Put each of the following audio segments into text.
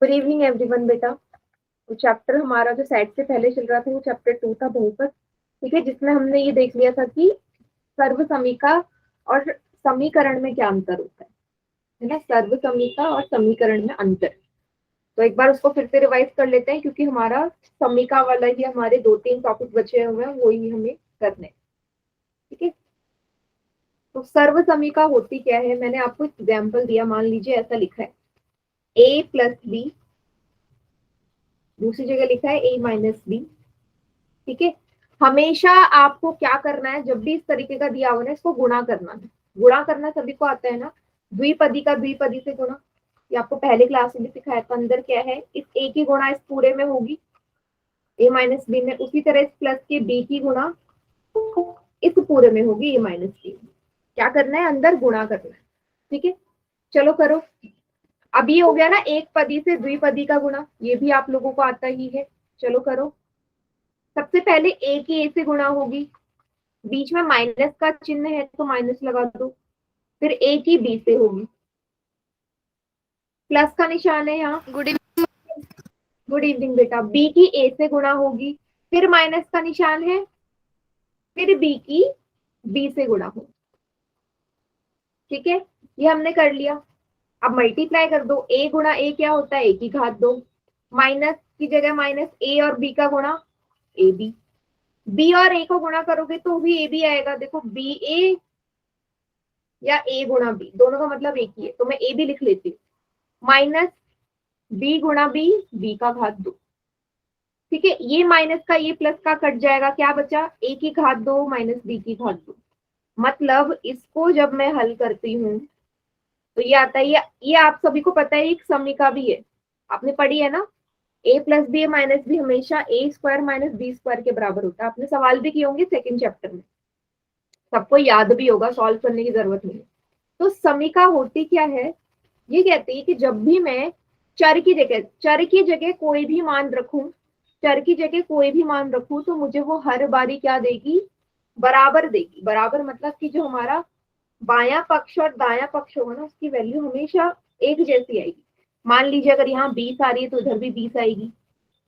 Good evening everyone बेटा। तो chapter हमारा जो सेट से पहले चल रहा था वो चैप्टर 2 था बहुपद, ठीक है, जिसमें हमने ये देख लिया था कि सर्व समीका और समीकरण में क्या अंतर होता है ना, सर्व समीका और समीकरण में अंतर। तो एक बार उसको फिर से रिवाइज कर लेते हैं क्योंकि हमारा समीका वाला ही हमारे 2-3 टॉपिक बचे हुए हैं, वो ही हमें करने हैं, ठीक है। तो सर्व समीका होती क्या है, मैंने आपको एग्जाम्पल दिया, मान लीजिए ऐसा लिखा है a प्लस बी, दूसरी जगह लिखा है a माइनस बी, ठीक है। हमेशा आपको क्या करना है, जब भी इस तरीके का दिया हुआ ना, इसको गुणा करना है। गुणा करना सभी को आता है ना, द्विपदी का द्विपदी से गुणा, ये आपको पहले क्लास में भी सिखाया था। अंदर क्या है, इस a की गुणा इस पूरे में होगी a माइनस बी में, उसी तरह इस प्लस के b की गुणा इस पूरे में होगी a माइनस बी में। क्या करना है, अंदर गुणा करना है, ठीक है। चलो करो। अब ये हो गया ना एक पदी से द्विपदी का गुणा, ये भी आप लोगों को आता ही है। चलो करो। सबसे पहले a की a से गुणा होगी, बीच में माइनस का चिन्ह है तो माइनस लगा दो, फिर a की b से होगी, प्लस का निशान है यहाँ। गुड इवनिंग बेटा। b की a से गुणा होगी, फिर माइनस का निशान है, फिर b की b से गुणा होगी, ठीक है। ये हमने कर लिया। अब मल्टीप्लाई कर दो, a गुणा a क्या होता है, a की घात 2, माइनस की जगह माइनस, a और b का गुणा ए बी, बी और ए को गुणा करोगे तो भी ए बी आएगा। देखो बी ए या ए गुणा बी, दोनों का मतलब एक ही है, तो मैं ए बी लिख लेती हूँ, माइनस बी गुणा बी, बी का घात 2, ठीक है। ये माइनस का ये प्लस का कट जाएगा, क्या बचा, ए की घात 2 माइनस बी की घात 2। मतलब इसको जब मैं हल करती हूँ तो ये आता है, ये आप सभी को पता है, एक समीका भी है, आपने पढ़ी है ना, ए प्लस बी माइनस बी हमेशा ए स्क्वायर माइनस बी स्क्वायर के बराबर होता है। आपने सवाल भी किए होंगे सेकंड चैप्टर में, सबको याद भी होगा, सॉल्व करने की जरूरत नहीं है। तो समीका होती क्या है, ये कहती है कि जब भी मैं चर की जगह कोई भी मान रखूं, चर की जगह कोई भी मान रखूं तो मुझे वो हर बारी क्या देगी, बराबर देगी। बराबर मतलब कि जो हमारा बायां पक्ष और दायां पक्ष होगा ना, उसकी वैल्यू हमेशा एक जैसी आएगी। मान लीजिए अगर यहाँ 20 आ रही है तो इधर भी 20 आएगी,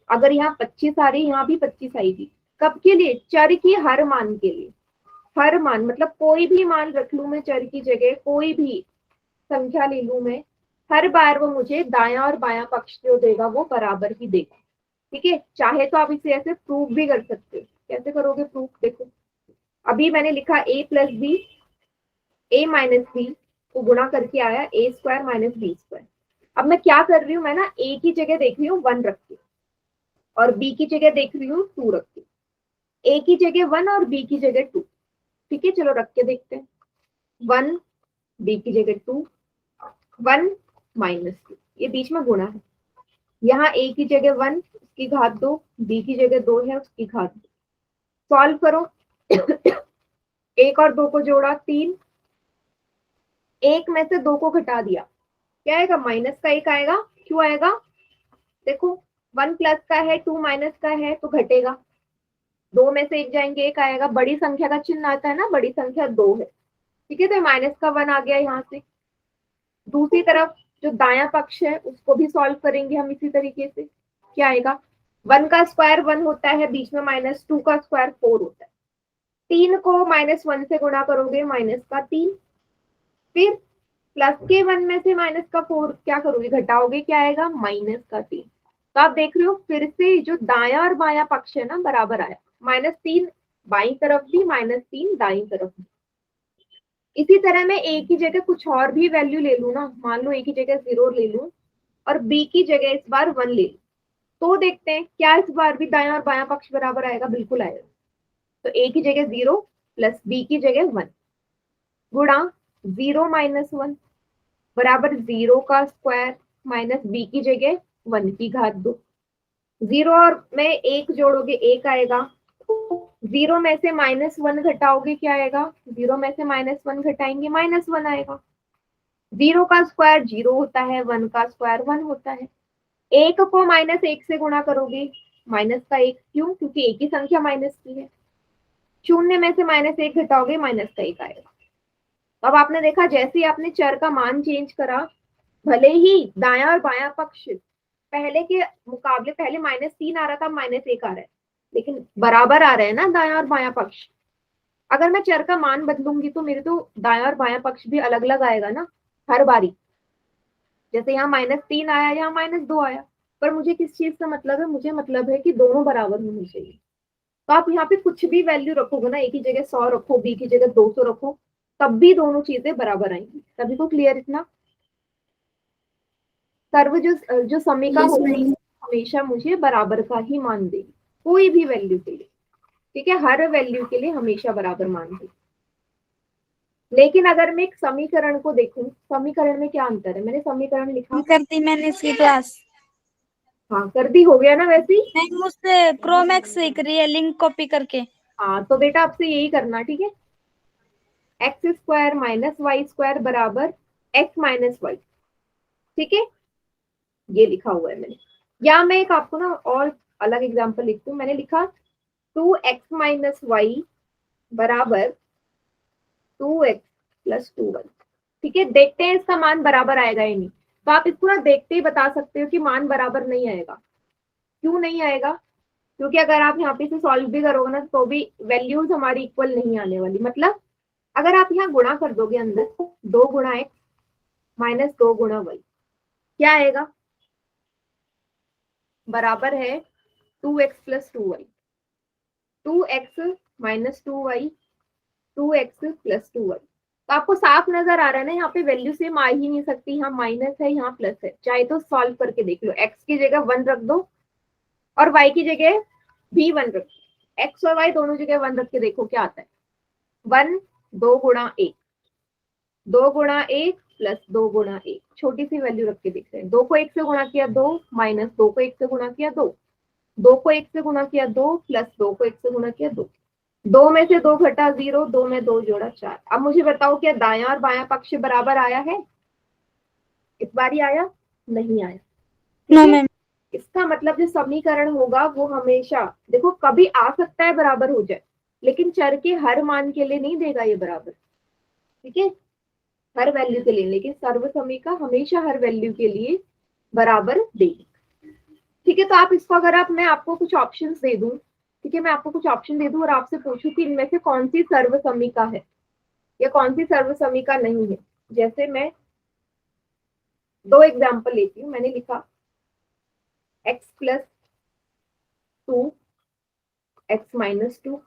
अगर यहाँ 25 आ रही है यहाँ भी 25 आएगी। कब के लिए, चर की हर मान के लिए। हर मान मतलब कोई भी मान रख लूं मैं चर की जगह, कोई भी संख्या ले लूं मैं, हर बार वो मुझे दायां और बायां पक्ष जो देगा वो बराबर ही देगा, ठीक है। चाहे तो आप इसे ऐसे प्रूव भी कर सकते हो। कैसे करोगे प्रूफ, देखो अभी मैंने लिखा a plus B, a minus B को गुणा करके आया a square minus B square. अब मैं क्या कर रही हूँ, मैं ना a की जगह देख रही हूँ 1 रख के, और b की जगह देख रही हूँ 2 रख के। a की जगह 1 और b की जगह 2, ठीक है। चलो रख के देखते हैं, 1 b की जगह 2, 1 माइनस 2, ये बीच में गुणा है। यहाँ a की जगह 1 उसकी घात 2, b की जगह 2 है उसकी घात 2। सॉल्व करो। एक और 2 को जोड़ा 3, एक में से 2 को घटा दिया, क्या आएगा, माइनस का 1 आएगा। क्यों आएगा, देखो 1 प्लस का है 2 माइनस का है तो घटेगा, 2 में से 1 जाएंगे 1 आएगा। बड़ी संख्या का चिन्ह आता है ना, बड़ी संख्या 2 है, ठीक है, तो माइनस का 1 आ गया यहाँ से। दूसरी तरफ जो दायां पक्ष है उसको भी सॉल्व करेंगे हम इसी तरीके से। क्या आएगा, 1 का स्क्वायर 1 होता है, बीच में माइनस 2 का स्क्वायर 4 होता है। 3 को माइनस 1 से गुणा करोगे माइनस का 3, फिर प्लस के 1 में से माइनस का 4 क्या करोगे, घटाओगे, क्या आएगा, माइनस का 3। तो आप देख रहे हो फिर से जो दायां और बायां पक्ष है ना बराबर आया, -3 बाईं तरफ भी, -3 दाईं तरफ भी। इसी तरह मैं a की जगह कुछ और भी वैल्यू ले लू ना, मान लो a की जगह 0 ले लू और b की जगह इस बार 1 ले लू, तो देखते हैं क्या इस बार भी दायां और बायां पक्ष बराबर आएगा, बिल्कुल आएगा। तो a की जगह 0 प्लस b की जगह 1 गुणा 0 माइनस 1 बराबर 0 का स्क्वायर माइनस b की जगह 1 की घात 2। 0 और में 1 जोड़ोगे 1 आएगा, 0 में से -1 घटाओगे क्या आएगा, 0 में से -1 घटाएंगे -1 आएगा। 0 का स्क्वायर 0 होता है, 1 का स्क्वायर 1 होता है। 1 को -1 से गुणा करोगे माइनस का 1, क्यों, क्योंकि एक ही संख्या माइनस की है। 0 में से -1 घटाओगे माइनस का 1 आएगा। अब आपने देखा जैसे ही आपने चर का मान चेंज करा, भले ही दायां और बायां पक्ष पहले के मुकाबले पहले -3 आ रहा था, -1 आ रहा है, लेकिन बराबर आ रहे हैं ना दायां और बायां पक्ष। अगर मैं चर का मान बदलूंगी तो मेरे तो दायां और बायां पक्ष भी अलग अलग आएगा ना हर बारी। जैसे यहाँ -3 आया, यहाँ -2 आया, पर मुझे किस चीज का मतलब है, मुझे मतलब है कि दोनों बराबर होने चाहिए। तो आप यहाँ पे कुछ भी वैल्यू रखोगे ना, ए की जगह 100 रखो, बी की जगह 200 रखो, तब भी दोनों चीजें बराबर आएंगी। सभी को क्लियर इतना? सर्व जो समीका यस होगी मैम। हमेशा मुझे बराबर का ही मान देगी, कोई भी वैल्यू के लिए, ठीक है, हर वैल्यू के लिए हमेशा बराबर मान देगी। लेकिन अगर मैं एक समीकरण को देखूं, समीकरण में क्या अंतर है, मैंने समीकरण लिखा, करती मैंने इसकी क्लास। हाँ कर दी, हो गया ना वैसे ही। मैम मुझसे क्रोमैक्स सीख रही है, लिंक कॉपी करके। हाँ तो बेटा आपसे यही करना, ठीक है, x² - y² बराबर x - y, ठीक है, ये लिखा हुआ है मैंने। या मैं एक आपको ना और अलग एग्जांपल लिखती हूँ, मैंने लिखा 2x - y बराबर 2x + 2y, ठीक है। देखते हैं इसका मान बराबर आएगा या नहीं। तो आप इसको ना देखते ही बता सकते हो कि मान बराबर नहीं आएगा। क्यों नहीं आएगा? क्योंकि अगर आप यहाँ पे से सॉल्व भी करोगे ना तो भी वैल्यूज हमारी इक्वल नहीं आने वाली। मतलब अगर आप यहाँ गुणा कर दोगे अंदर 2 गुणा x - 2 गुणा y, क्या आएगा? बराबर है 2x + 2y, 2x - 2y, 2x + 2y। तो आपको साफ नजर आ रहा है ना, यहाँ पे वैल्यू सेम आ ही नहीं सकती, यहाँ माइनस है, यहाँ प्लस है। चाहे तो सॉल्व करके देख लो, x की जगह 1 रख दो और y की जगह भी 1 रख दो, x और y दोनों जगह 1 रख के देखो क्या आता है। 1 2 गुणा 1, 2 गुणा 1 + 2 गुणा 1, छोटी सी वैल्यू रख के देखते हैं। 2 को 1 से गुणा किया 2, -2 को 1 से गुणा किया 2, 2 को 1 से गुणा किया 2, + 2 को 1 से गुणा किया 2, 2 में से 2 घटा 0, 2 में 2 जोड़ा 4। अब मुझे बताओ क्या दायां और बायां पक्ष बराबर आया है? इस बार ही आया? नहीं आया, ठीक नो है। मैम। इसका मतलब जो समीकरण होगा वो हमेशा, देखो कभी आ सकता है बराबर हो जाए, लेकिन चर के हर मान के लिए नहीं देगा ये बराबर, ठीक है, हर वैल्यू के लिए। लेकिन सर्व समीका हमेशा हर वैल्यू के लिए बराबर देगी, ठीक है। तो आप इसको अगर आप मैं आपको कुछ ऑप्शंस दे दूं, ठीक है, मैं आपको कुछ ऑप्शन दे दूं और आपसे पूछूं कि इनमें से कौन सी सर्व समीका है या कौन सी सर्व समीका नहीं है। जैसे मैं 2 एग्जांपल लेती हूँ। मैंने लिखा x + 2, x - 2,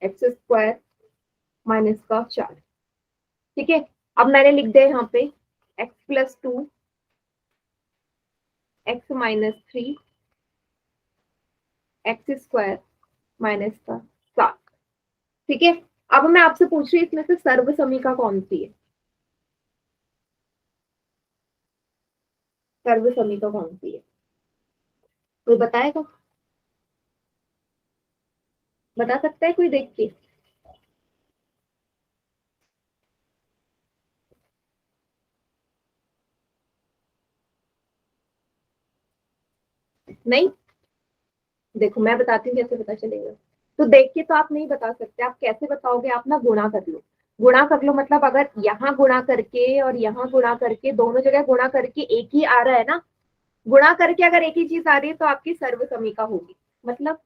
x² - 4, ठीक है। अब मैंने लिख दिया यहाँ पे x + 2, x - 3, x² - 7, ठीक है। अब मैं आपसे पूछ रही हूँ इसमें से सर्व समीका कौन सी है? सर्व समीका कौन सी है, कोई बताएगा? बता सकता है कोई देख के? नहीं? देखो मैं बताती हूँ कैसे पता चलेगा। तो देख के तो आप नहीं बता सकते, आप कैसे बताओगे? आप ना गुणा कर लो, गुणा कर लो। मतलब अगर यहाँ गुणा करके और यहाँ गुणा करके, दोनों जगह गुणा करके एक ही आ रहा है ना, गुणा करके अगर एक ही चीज आ रही है तो आपकी सर्व समीका होगी। मतलब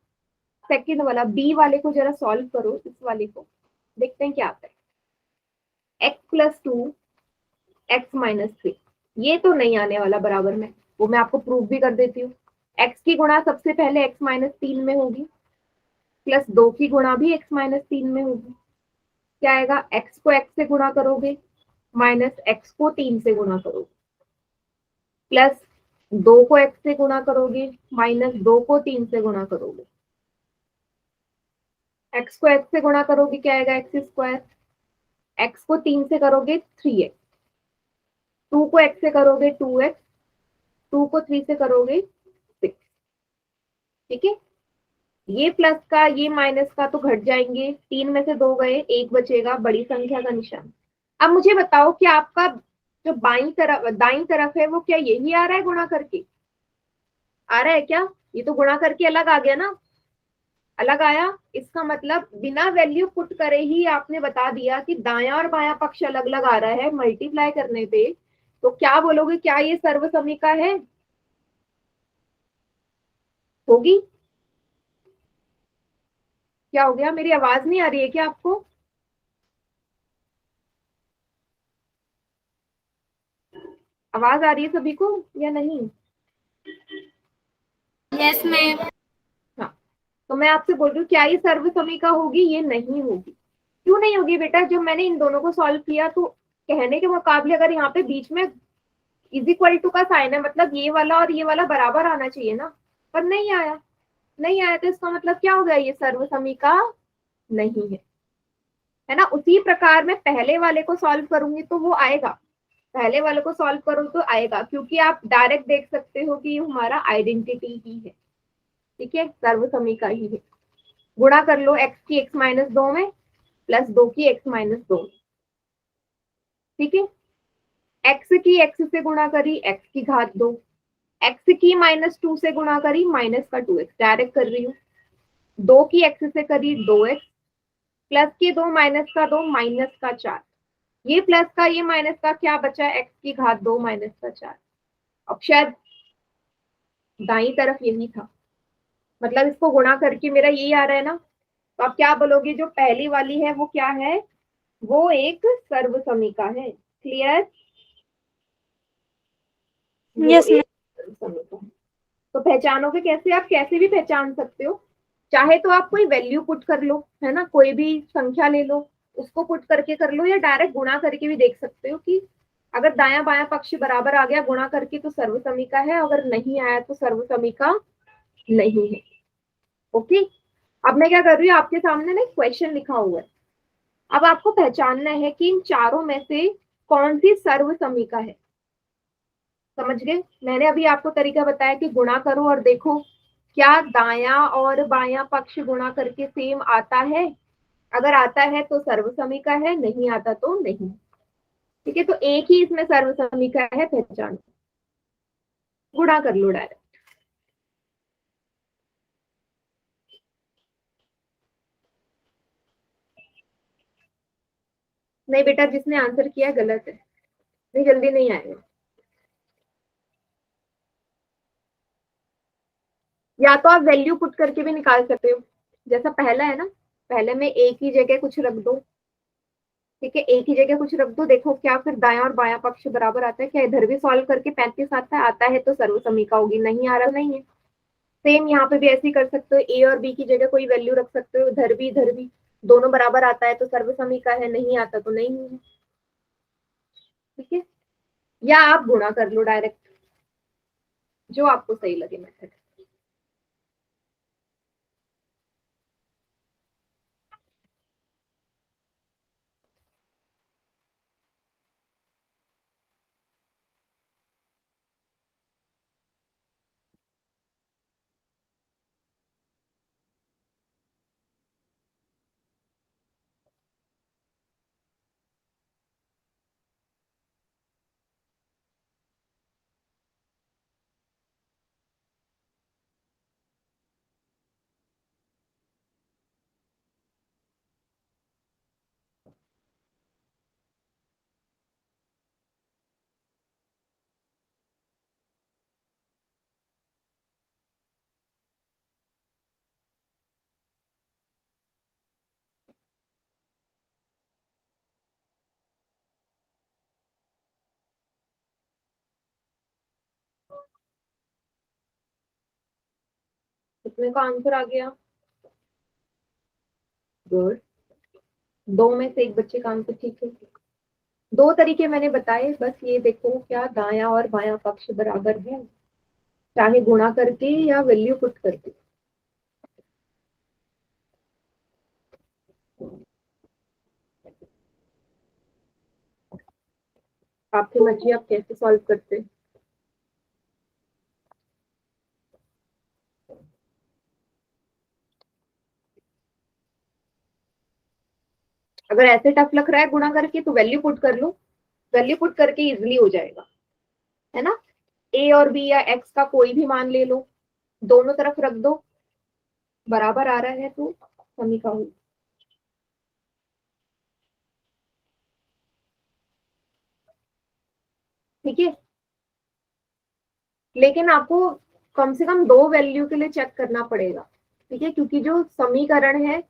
सेकंड वाला बी वाले को जरा सॉल्व करो, इस वाले को, देखते हैं क्या आता है। x + 2, x - 3, ये तो नहीं आने वाला बराबर में, वो मैं आपको प्रूफ भी कर देती हूँ। x की गुणा सबसे पहले x - 3 में होगी, +2 की गुणा भी x - 3 में होगी। क्या आएगा? x को x से गुणा करोगे, -x को 3 से गुणा करोगे, +2 को x से गुणा करोगे, -2 को 3 से गुणा करोगे, x को x से गुणा करोगे क्या आएगा? x², x को 3 से करोगे 3x, 2 को x से करोगे 2x, 2 को 3 से करोगे 6, ठीक है। ये प्लस का ये माइनस का तो घट जाएंगे, 3 में से 2 गए, 1 बचेगा, बड़ी संख्या का निशान। अब मुझे बताओ कि आपका जो बाईं तरफ दाईं तरफ है वो क्या यही आ रहा है गुणा करके? आ रहा है क्या? ये तो गुणा करके अलग आ गया ना, अलग आया। इसका मतलब बिना वैल्यू पुट करे ही आपने बता दिया कि दायां और बायां पक्ष अलग अलग आ रहा है मल्टीप्लाई करने पे। तो क्या बोलोगे, क्या ये सर्व समीका है? होगी? क्या हो गया, मेरी आवाज नहीं आ रही है क्या आपको? आवाज आ रही है सभी को या नहीं? Yes ma'am. हाँ, तो मैं आपसे बोल रही हूँ क्या ये सर्व समीका होगी? ये नहीं होगी। क्यों नहीं होगी बेटा? जब मैंने इन दोनों को सॉल्व किया तो कहने के मुकाबले अगर यहाँ पे बीच में इज इक्वल टू का साइन है, मतलब ये वाला और ये वाला बराबर आना चाहिए ना, पर नहीं आया। नहीं आया तो इसका मतलब क्या हो गया? ये सर्व समीका नहीं है ना। उसी प्रकार मैं पहले वाले को सॉल्व करूंगी तो वो आएगा। पहले वाले को सॉल्व करो तो आएगा, क्योंकि आप डायरेक्ट देख सकते हो कि ये हमारा आइडेंटिटी ही है। ठीक है, सर्व समीका ही है। गुणा कर लो x की x-2 में प्लस 2 की x-2। ठीक है, x की x से गुणा करी x की घात 2, x की -2 से गुणा करी -2x, डायरेक्ट कर रही हूँ। 2 की x से करी 2x प्लस के 2 -2 -4। ये प्लस का ये माइनस का क्या बचा? x की घात 2 -4। अब शायद दाई तरफ यही था, मतलब इसको गुणा करके मेरा यही आ रहा है ना। तो आप क्या बोलोगे? जो पहली वाली है वो क्या है? वो एक सर्व समीका है। क्लियर? वो यस मैम। एक सर्व समीका है। तो पहचानोगे कैसे? आप कैसे भी पहचान सकते हो। चाहे तो आप कोई वैल्यू पुट कर लो, है ना, कोई भी संख्या ले लो, उसको पुट करके कर लो, या डायरेक्ट गुणा करके भी देख सकते हो कि अगर दाया बाया पक्ष बराबर आ गया गुणा करके तो सर्व समीका है, अगर नहीं आया तो सर्व समीका नहीं है। ओके, अब मैं क्या कर रही हूँ, आपके सामने ना क्वेश्चन लिखा हुआ है। अब आपको पहचानना है कि इन चारों में से कौन सी सर्व समीका है। समझ गए? मैंने अभी आपको तरीका बताया कि गुणा करो और देखो क्या दाया और बाया पक्ष गुणा करके सेम आता है। अगर आता है तो सर्व समीका है, नहीं आता तो नहीं। ठीक है, तो एक ही इसमें सर्व समीका है, पहचान। गुणा कर लो डायरेक्ट। नहीं बेटा, जिसने आंसर किया गलत है, नहीं जल्दी नहीं आएगा। या तो आप वैल्यू पुट करके भी निकाल सकते हो, जैसा पहला है ना, पहले में एक ही जगह कुछ रख दो। ठीक है, एक ही जगह कुछ रख दो, देखो क्या फिर दाया और बाया पक्ष बराबर आता है क्या? इधर भी सॉल्व करके 35 आता है तो सर्व समीका होगी, नहीं आ रहा नहीं है। सेम यहाँ पे भी ऐसे ही कर सकते हो, ए और बी की जगह कोई वैल्यू रख सकते हो, इधर भी दोनों बराबर आता है तो सर्व समीका है, नहीं आता तो नहीं है। ठीक है, या आप गुणा कर लो डायरेक्ट, जो आपको सही लगे मेथड। कितने का आंसर आ गया? गुड। दो में से एक बच्चे का आंसर ठीक है। दो तरीके मैंने बताए, बस ये देखो क्या दाया और बाया पक्ष बराबर है, चाहे गुणा करके या वैल्यू पुट करके। आपकी मर्जी, आप कैसे सॉल्व करते हैं। अगर ऐसे टफ लग रहा है गुणा करके तो वैल्यू पुट कर लो, वैल्यू पुट करके इजिली हो जाएगा, है ना। ए और बी या एक्स का कोई भी मान ले लो, दोनों तरफ रख दो, बराबर आ रहा है तो समीका हुई। ठीक है, लेकिन आपको कम से कम 2 वैल्यू के लिए चेक करना पड़ेगा, ठीक है, क्योंकि जो समीकरण है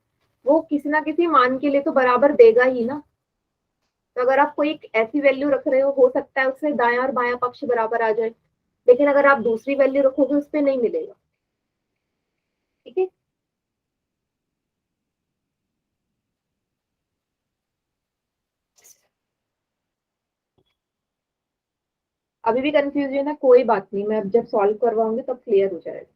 वो किसी ना किसी मान के लिए तो बराबर देगा ही ना। तो अगर आप कोई एक ऐसी वैल्यू रख रहे हो सकता है उससे दायां और बायां पक्ष बराबर आ जाए, लेकिन अगर आप दूसरी वैल्यू रखोगे उस पर नहीं मिलेगा, ठीक है। अभी भी कंफ्यूजन है, कोई बात नहीं, मैं अब जब सॉल्व करवाऊंगी तब क्लियर हो जाएगा।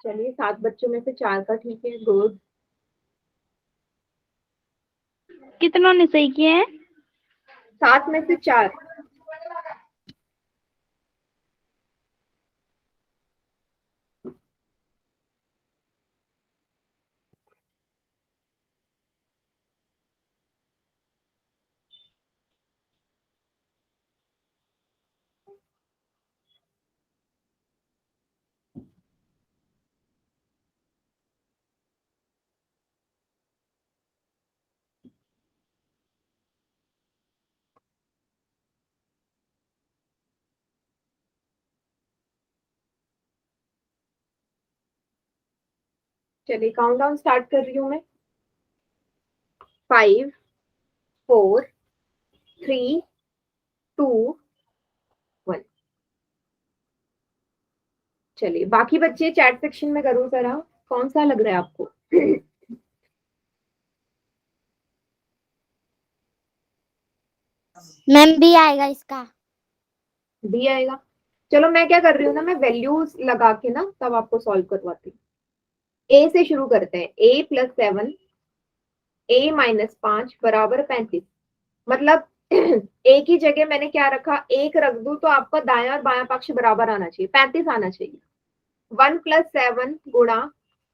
चलिए 7 बच्चों में से 4 का ठीक है, गुड। कितनों ने सही किए हैं? 7 में से 4। चलिए काउंटडाउन स्टार्ट कर रही हूँ मैं। 5 4 3 2 1। चलिए बाकी बच्चे चैट सेक्शन में करो जरा, कौन सा लग रहा है आपको? मैम बी आएगा इसका। बी आएगा। चलो मैं क्या कर रही हूँ ना, मैं वैल्यूज लगा के ना तब आपको सॉल्व करवाती हूँ। ए से शुरू करते हैं। ए प्लस 7 ए माइनस 5 बराबर 35। मतलब ए की जगह मैंने क्या रखा, 1 रख दूं तो आपका दायां और बायां पक्ष बराबर आना चाहिए, 35 आना चाहिए। 1 प्लस 7 गुणा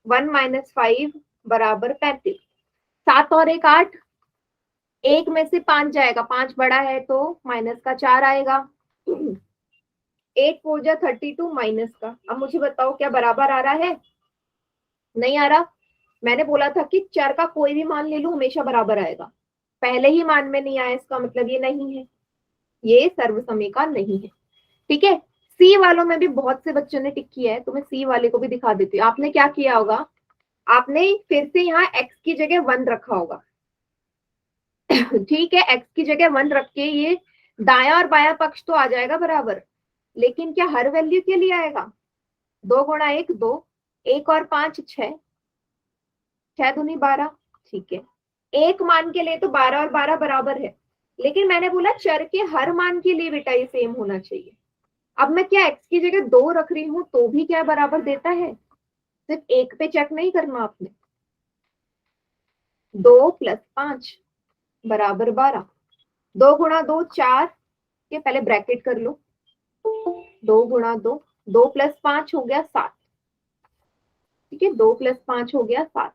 1 माइनस 5 बराबर 35। 7 और 1 8। 1 में से 5 जाएगा, 5 बड़ा है तो माइनस का 4 आएगा। 8 4 जा 32 माइनस का। अब मुझे बताओ क्या बराबर आ रहा है? नहीं आ रहा। मैंने बोला था कि चर का कोई भी मान ले लो हमेशा बराबर आएगा। पहले ही मान में नहीं आया इसका मतलब ये नहीं है, ये सर्वसमीका नहीं है, ठीक है। सी वालों में भी बहुत से बच्चों ने टिक किया है, तो मैं सी वाले को भी दिखा देती हूँ। आपने क्या किया होगा, आपने फिर से यहाँ x की जगह 1 रखा होगा। ठीक है, x की जगह 1 रख के ये दाया और बायां पक्ष तो आ जाएगा बराबर, लेकिन क्या हर वैल्यू के लिए आएगा? 2 गुणा 1 2, 1 और 5 6, 6 दूनी 12, ठीक है। एक मान के लिए तो 12 और 12 बराबर है, लेकिन मैंने बोला चर के हर मान के लिए बेटा ये सेम होना चाहिए। अब मैं क्या x की जगह 2 रख रही हूँ तो भी क्या बराबर देता है? सिर्फ एक पे चेक नहीं करना आपने। 2 प्लस 5 बराबर 12। 2 गुणा 2 4 के पहले ब्रैकेट कर लो। 2 गुणा 2, 2 प्लस 5 हो गया 7, ठीक है। 2 प्लस 5 हो गया 7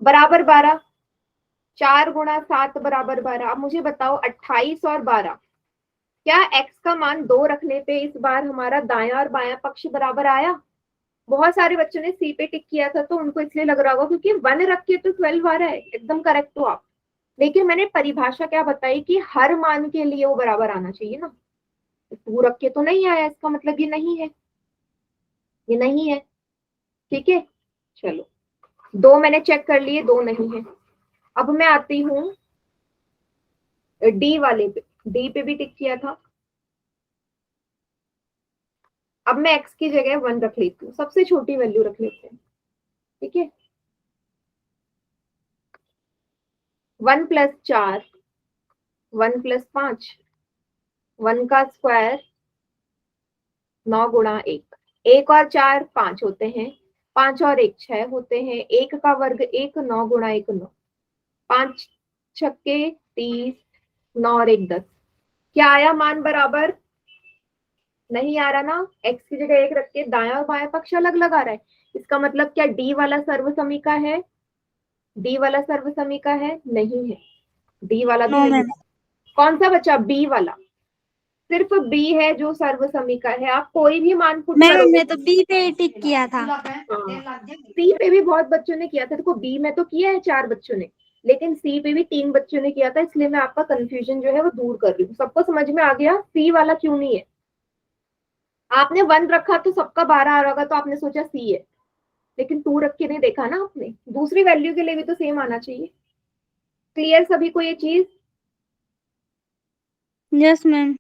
बराबर 12। 4 गुणा 7 बराबर 12। अब मुझे बताओ 28 और 12, क्या x का मान 2 रखने पे इस बार हमारा दायां और बायां पक्ष बराबर आया? बहुत सारे बच्चों ने सी पे टिक किया था तो उनको इसलिए लग रहा होगा क्योंकि 1 रख के तो 12 आ रहा है, एकदम करेक्ट हो आप। लेकिन मैंने परिभाषा क्या बताई कि हर मान के लिए वो बराबर आना चाहिए ना। 2 रख के तो नहीं आया, इसका मतलब ये नहीं है, ये नहीं है, ठीक है। चलो 2 मैंने चेक कर लिए, 2 नहीं है। अब मैं आती हूँ डी वाले पे। डी पे भी टिक किया था। अब मैं x की जगह 1 रख लेती हूँ, सबसे छोटी वैल्यू रख लेते हैं, ठीक है। 1 प्लस 4, 1 प्लस 5, 1 का स्क्वायर 9 गुणा 1। 1 और 4 5 होते हैं, 5 और 1 6 होते हैं, 1 का वर्ग 1, 9 गुणा 1 9, 5 छक्के 30, 9 और 1 10, क्या आया मान बराबर? नहीं आ रहा ना, x की जगह 1 रख के दायां और बायां पक्ष अलग लगा रहा है। इसका मतलब क्या d वाला सर्वसमीका है? d वाला सर्वसमीका है? नहीं है, d वाला भी नो नहीं। मैम। कौन सा बचा? b वाला। सिर्फ b है जो सर्वसमीका है। आप कोई भी मान पुट मैम करोगे। हमने तो बी पे ही टिक किया था। हाँ, सी पे भी बहुत बच्चों ने किया था। देखो बी में तो किया है 4 बच्चों ने, लेकिन सी पे भी 3 बच्चों ने किया था, इसलिए मैं आपका कंफ्यूजन जो है वो दूर कर रही हूँ। सबको समझ में आ गया सी वाला क्यों नहीं है? आपने 1 रखा तो सबका 12 आ रहा होगा, तो आपने सोचा सी है, लेकिन 2 रख के नहीं देखा ना आपने। दूसरी वैल्यू के लिए भी तो सेम आना चाहिए। क्लियर सभी को ये चीज? Yes ma'am.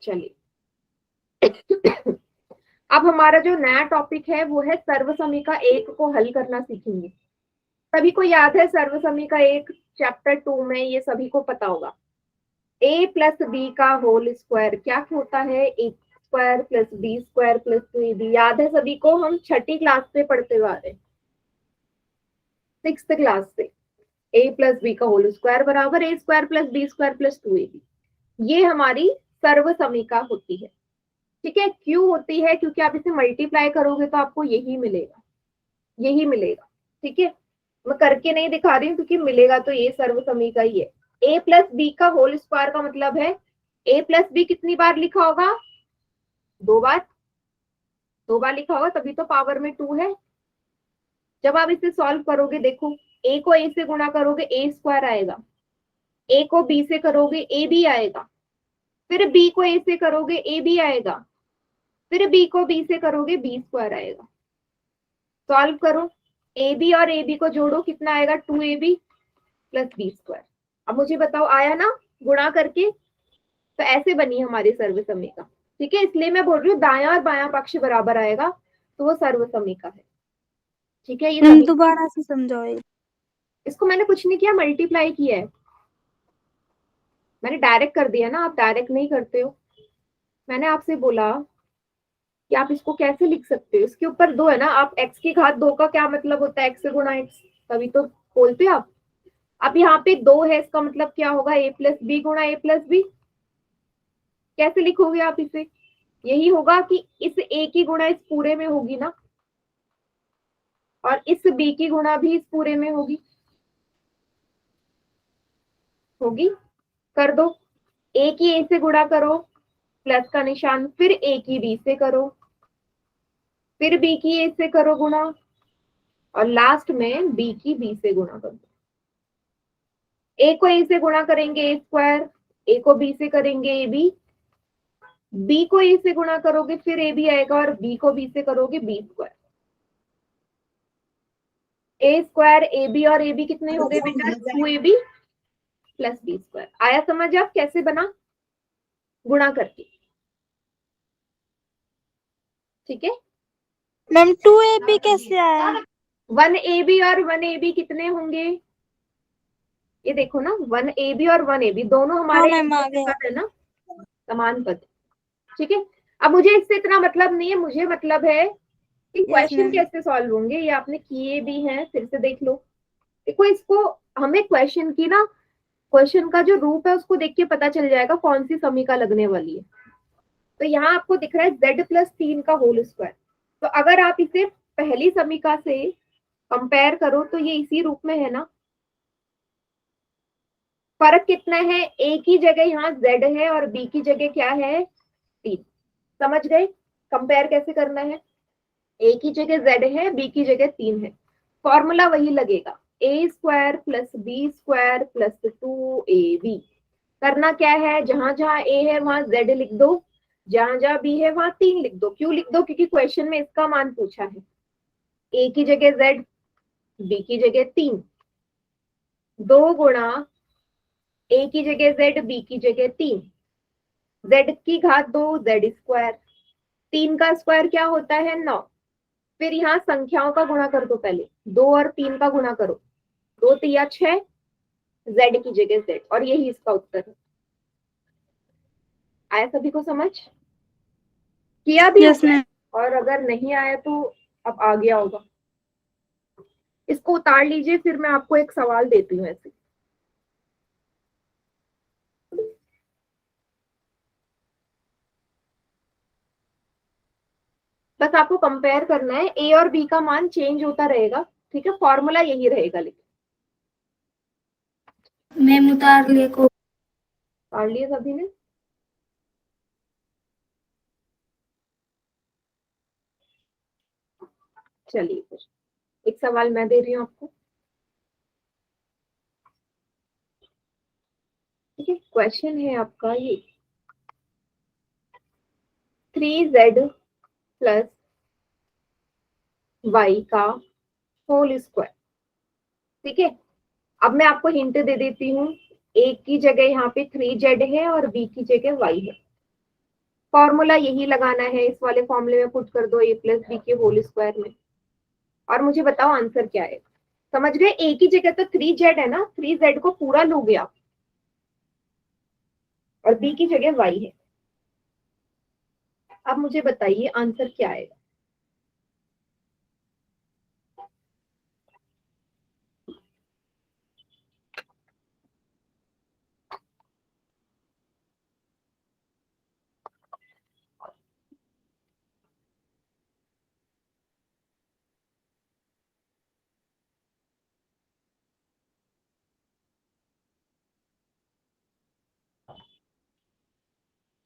चलिए अब हमारा जो नया टॉपिक है वो है सर्वसमीका एक को हल करना सीखेंगे। सभी को याद है सर्वसमीका एक? चैप्टर 2 में ये सभी को पता होगा। ए प्लस बी का होल स्क्वायर क्या होता है? A square plus B square plus 2ab। याद है सभी को? हम छठी क्लास से पढ़ते हुए आ रहे हैं, 6th क्लास से। ए प्लस बी का होल स्क्वायर बराबर A square plus B square plus 2ab। ये हमारी सर्वसमीका होती है। ठीक है, क्यों होती है? क्योंकि आप इसे मल्टीप्लाई करोगे तो आपको यही मिलेगा, यही मिलेगा। ठीक है, मैं करके नहीं दिखा रही हूँ क्योंकि मिलेगा तो ये सर्वसमीका ही है। ए प्लस बी का होल स्क्वायर का मतलब है ए प्लस बी कितनी बार लिखा होगा? 2 बार। 2 बार लिखा होगा तभी तो पावर में 2 है। जब आप इसे सॉल्व करोगे, देखो ए को ए से गुणा करोगे ए स्क्वायर आएगा, ए को बी से करोगे ए बी आएगा, फिर बी को ए से करोगे ए बी आएगा, फिर बी को बी से करोगे बी स्क्वायर आएगा। सॉल्व करो, ए बी और ए बी को जोड़ो, कितना आएगा? 2ab plus B square. अब मुझे बताओ आया ना गुणा करके? तो ऐसे बनी हमारी सर्वसमीका। ठीक है, इसलिए मैं बोल रही हूँ दायां और बायां पक्ष बराबर आएगा तो वो सर्वसमीका है। ठीक है, ये मैम सभी। दोबारा से समझाओ। इसको मैंने कुछ नहीं किया, मल्टीप्लाई किया है। मैंने डायरेक्ट कर दिया ना, आप डायरेक्ट नहीं करते हो। मैंने आपसे बोला कि आप इसको कैसे लिख सकते हो, इसके ऊपर 2 है ना। आप x की घात 2 का क्या मतलब होता है? x से गुणा x, तभी तो बोलते आप। अब यहाँ पे 2 है, इसका मतलब क्या होगा? a प्लस बी गुणा a प्लस बी। कैसे लिखोगे आप इसे? यही होगा कि इस a की गुणा इस पूरे में होगी ना, और इस b की गुणा भी इस पूरे में होगी। होगी, कर दो। a की a से गुणा करो, प्लस का निशान, फिर a की b से करो, फिर b की a से करो गुणा, और लास्ट में b की b से गुणा कर दो। a को a से गुणा करेंगे a स्क्वायर, a को b से करेंगे ab, b को a से गुणा करोगे फिर ab आएगा, और b को b से करोगे b square. a square ab और ab कितने हो गए बेटा? 2ab plus B square. आया समझ आप कैसे बना? गुणा करके। ठीक है, मैम 2ab कैसे आया? 1ab और 1ab कितने होंगे? ये देखो ना, 1ab और 1ab दोनों हाँ हमारे मैम आ गया। पद है ना, समान पद। ठीक है, अब मुझे इससे इतना मतलब नहीं है, मुझे मतलब है कि यस क्वेश्चन मैम। कैसे सॉल्व होंगे। ये आपने किए भी हैं, फिर से देख लो। देखो इसको, हमें क्वेश्चन की ना, क्वेश्चन का जो रूप है उसको देख के पता चल जाएगा कौन सी समीका लगने वाली है। तो यहाँ आपको दिख रहा है z प्लस 3 का होल स्क्वायर। तो अगर आप इसे पहली समीका से कंपेयर करो तो ये इसी रूप में है ना। फर्क कितना है? a की जगह यहाँ z है और b की जगह क्या है? 3। समझ गए कंपेयर कैसे करना है? a की जगह z है, b की जगह 3 है। फॉर्मूला वही लगेगा, a square plus B square plus 2ab। करना क्या है? जहां जहां a है वहां z लिख दो, जहां जहां b है वहां 3 लिख दो। क्यों लिख दो? क्योंकि क्वेश्चन में इसका मान पूछा है। a की जगह z, b की जगह 3, 2 गुणा a की जगह z, b की जगह 3, z की घात 2 z स्क्वायर, 3 का स्क्वायर क्या होता है? 9। फिर यहाँ संख्याओं का गुणा कर दो, पहले 2 और 3 का गुणा करो, 2 तिया 6, z की जगह z, और यही इसका उत्तर है। आया सभी को समझ? किया भी यस होगा, मैम। और अगर नहीं आया तो अब आ गया होगा। इसको उतार लीजिए, फिर मैं आपको एक सवाल देती हूँ ऐसे। बस आपको कंपेयर करना है, ए और बी का मान चेंज होता रहेगा, ठीक है, फॉर्मूला यही रहेगा। लेकिन मैम उतार लिए को पढ़ लिए सभी ने? चलिए फिर एक सवाल मैं दे रही हूँ आपको, ठीक है। क्वेश्चन है आपका ये, 3z प्लस वाई का होल स्क्वायर, ठीक है। अब मैं आपको हिंट दे देती हूँ, ए की जगह यहाँ पे 3z है और बी की जगह y है। फॉर्मूला यही लगाना है, इस वाले फॉर्मूले में पुट कर दो a प्लस बी के होल स्क्वायर में, और मुझे बताओ आंसर क्या है। समझ गए? ए की जगह तो 3z है ना, 3z को पूरा लोगे आप, और बी की जगह y है। अब मुझे बताइए आंसर क्या आएगा।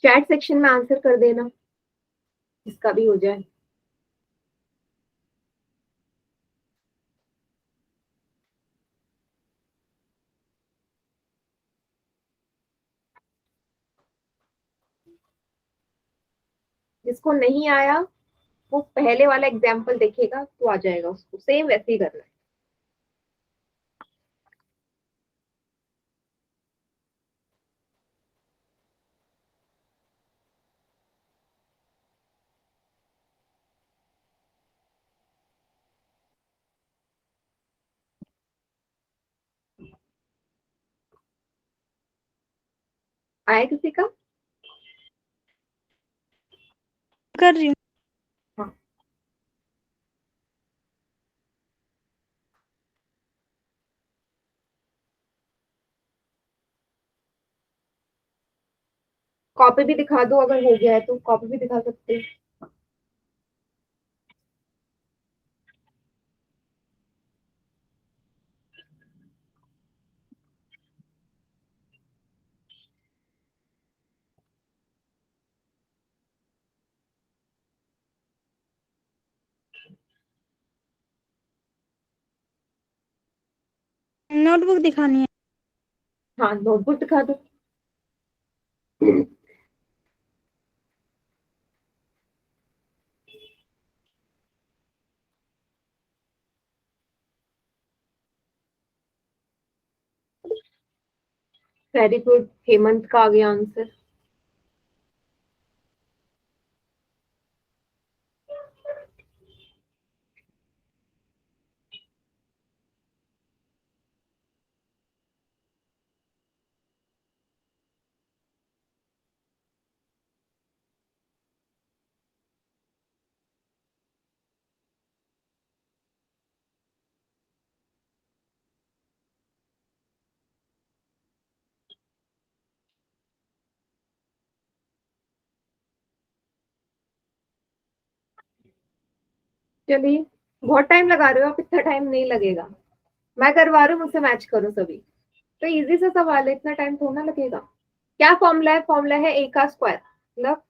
चैट सेक्शन में आंसर कर देना, इसका भी हो जाए। जिसको नहीं आया वो पहले वाला एग्जाम्पल देखेगा तो आ जाएगा, उसको सेम वैसे ही करना है। आया किसी का? कर रही हूँ। हाँ, कॉपी भी दिखा दो, अगर हो गया है तो कॉपी भी दिखा सकते हैं। नोटबुक दिखानी है। हाँ, नोटबुक दिखा दो। वेरी गुड, हेमंत का आ गया आंसर। चलिए, बहुत टाइम लगा रहे हो आप, इतना टाइम नहीं लगेगा। मैं करवा रही हूँ, मुझसे मैच करो सभी। तो इजी सा सवाल है, इतना टाइम थोड़ा ना लगेगा। क्या फॉर्मूला है? फॉर्मूला है ए का स्क्वायर मतलब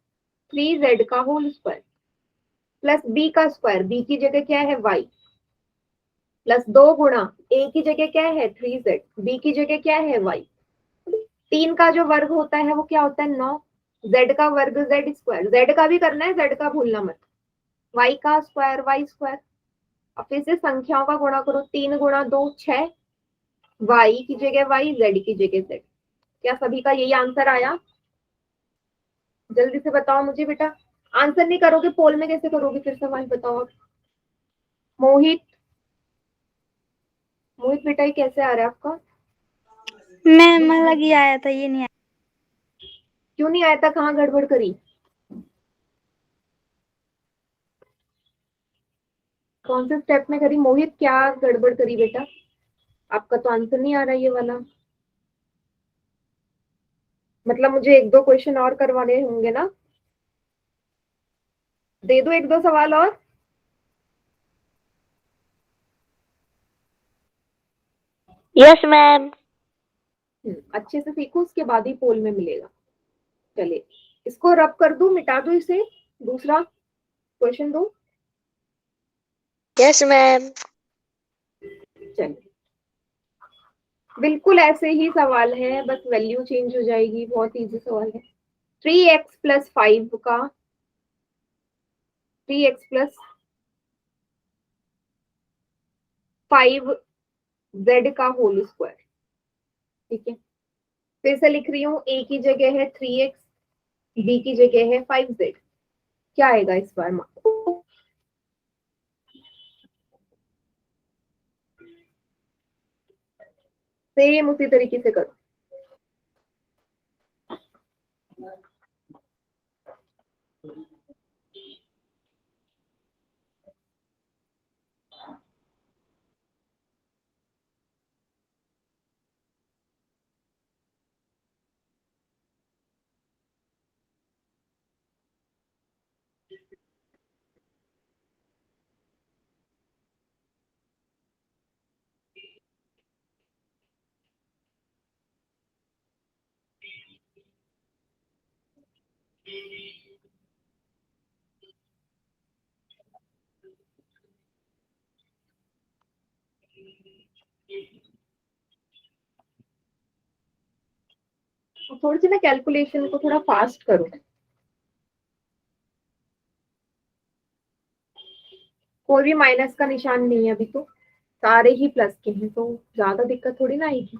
3z का होल स्क्वायर प्लस बी का स्क्वायर, बी की जगह क्या है y, प्लस 2 गुणा ए की जगह क्या है 3z, बी की जगह क्या है y। 3 का जो वर्ग होता है वो क्या होता है 9, z का वर्ग z स्क्वायर, z का भी करना है, z का भूलना मत, y का स्क्वायर y स्क्वायर। अब फिर से संख्याओं का गुणा करो, 3 गुणा 2 6, y की जगह y, z की जगह z। क्या सभी का यही आंसर आया? जल्दी से बताओ मुझे बेटा। आंसर नहीं करोगे पोल में कैसे करोगे फिर सवाल, बताओ आप। मोहित, मोहित बेटा ये कैसे आ रहा है आपका? मैम अलग ही आया था, ये नहीं आया। क्यों नहीं आया था? कहाँ गड़बड़ करी? कौन से स्टेप में करी मोहित? क्या गड़बड़ करी बेटा? आपका तो आंसर नहीं आ रहा ये वाला। मतलब मुझे एक दो क्वेश्चन और करवाने होंगे ना। दे दो एक दो सवाल और। Yes ma'am. अच्छे से सीखो, उसके बाद ही पोल में मिलेगा। चलिए इसको रब कर दूं, मिटा दूं इसे, दूसरा क्वेश्चन दो। Yes ma'am. चलिए बिल्कुल ऐसे ही सवाल है, बस वैल्यू चेंज हो जाएगी, बहुत इजी सवाल है। 3x+5 का 3x+5z का होल स्क्वायर। ठीक है, फिर से लिख रही हूँ, a की जगह है 3x, b की जगह है 5z। क्या आएगा इस बार मार्क? सेम उसी तरीके से करो। थोड़ी सी ना कैलकुलेशन को थोड़ा फास्ट करो। कोई भी माइनस का निशान नहीं है अभी, तो सारे ही प्लस के हैं, तो ज्यादा दिक्कत थोड़ी ना आएगी।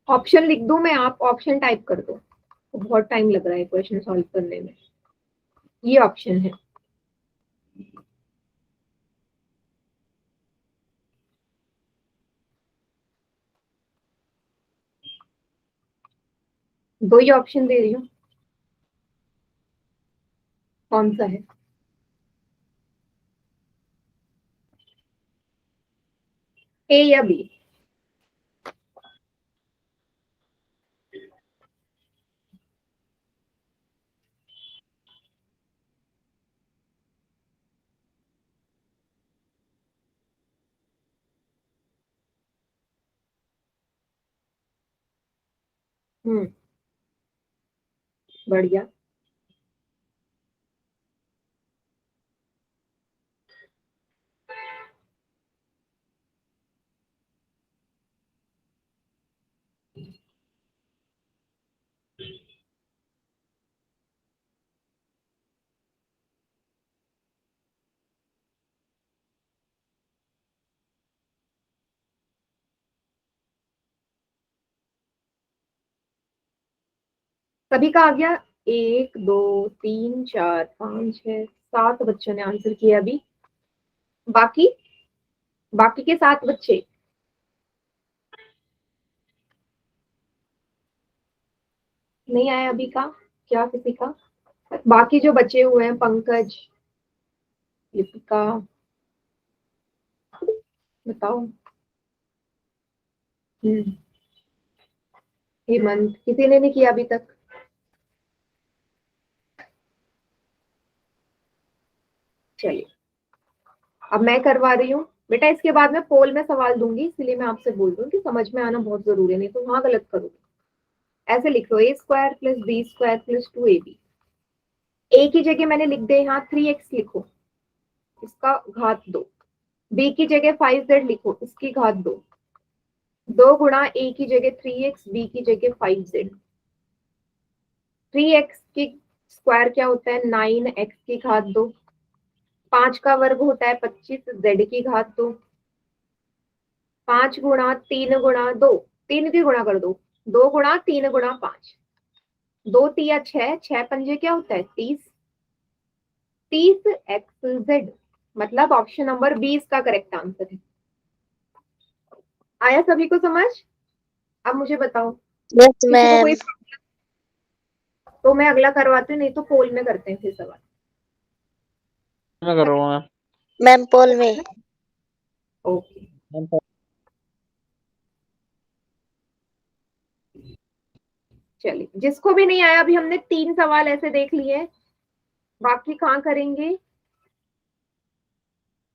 ऑप्शन लिख दूं मैं, आप ऑप्शन टाइप कर दो, तो बहुत टाइम लग रहा है क्वेश्चन सॉल्व करने में। ये ऑप्शन है। दो ही ऑप्शन दे रही हूँ, कौन सा है? ए या बी? बढ़िया। सभी का आ गया? 1 2 3 4 5 6 7 बच्चों ने आंसर किया अभी। बाकी बाकी के 7 बच्चे नहीं आए अभी का? क्या किसी का? बाकी जो बचे हुए हैं, पंकज, लिपिका, बताओ। हेमंत, किसी ने नहीं किया अभी तक? चलिए अब मैं करवा रही हूँ बेटा, इसके बाद मैं पोल में सवाल दूंगी, इसलिए मैं आपसे बोल रही हूँ कि समझ में आना बहुत जरूरी है, नहीं तो वहां गलत करोगे। ऐसे लिख लो, a² + b² + 2ab। ए की जगह मैंने लिख दिया यहाँ 3x लिखो, इसका घात 2। बी की जगह 5z लिखो, इसकी घात 2। 2 गुणा ए की जगह 3x, बी की जगह 5z। 3x की स्क्वायर क्या होता है? 9x की घात 2। 5 का वर्ग होता है 25, z की घात 2। 5 गुणा 3 गुणा 2, 3 की गुणा कर दो। 2 गुणा 3 गुणा 5, 2 तिया 6, 6 पंजे क्या होता है? 30। 30xz, मतलब ऑप्शन नंबर बी इसका करेक्ट आंसर है। आया सभी को समझ? अब मुझे बताओ, यस किसी को मैम। कोई, तो मैं अगला करवाती हूँ, नहीं तो पोल में करते हैं फिर सवाल। मैं कर रहा हूँ मैम पोल में। Okay ma'am. चलिए, जिसको भी नहीं आया, अभी हमने 3 सवाल ऐसे देख लिए बाकी कहाँ करेंगे,